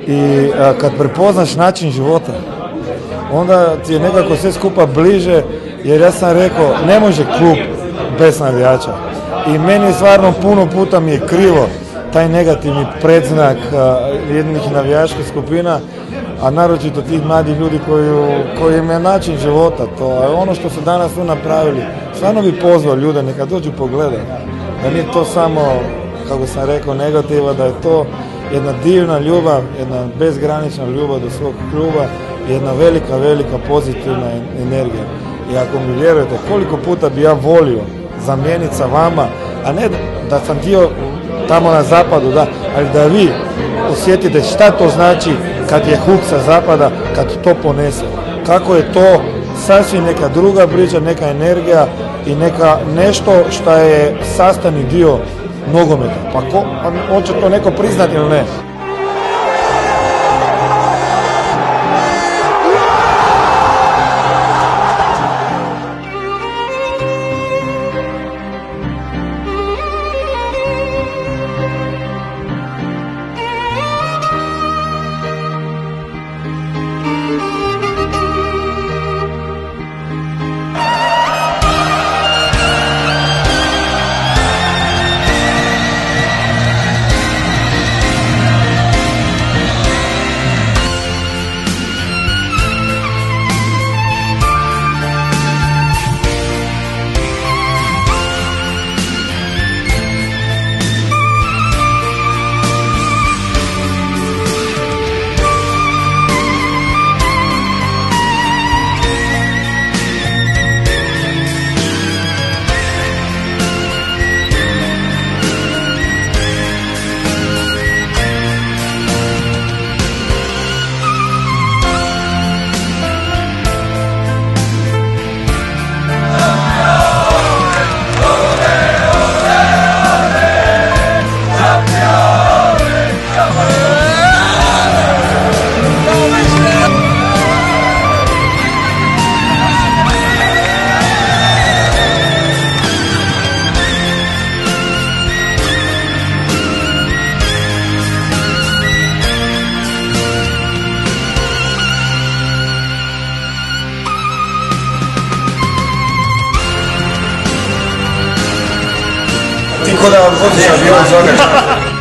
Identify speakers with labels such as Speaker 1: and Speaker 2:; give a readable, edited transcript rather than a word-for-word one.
Speaker 1: i kad prepoznaš način života, onda ti je nekako sve skupa bliže, jer ja sam rekao, ne može klub bez navijača. I meni stvarno puno puta mi je krivo taj negativni predznak jednih navijačkih skupina, a naročito tih mladih ljudi koji im je način života. To je ono što su danas tu napravili. Stvarno bi pozvao ljude, neka dođu pogledati. Da nije to samo, kako sam rekao, negativa, da je to jedna divna ljubav, jedna bezgranična ljubav do svog kluba, jedna velika, velika pozitivna energija. I ako mi vjerujete, koliko puta bi ja volio zamijeniti sa vama, a ne da sam dio tamo na zapadu, da, ali da vi osjetite šta to znači kad je huk sa zapada, kad to ponese. Kako je to sasvim neka druga priča, neka energija i neka nešto što je sastavni dio nogometa. Pa hoće to neko priznati ili ne? Ti ko da vam vodiš avion za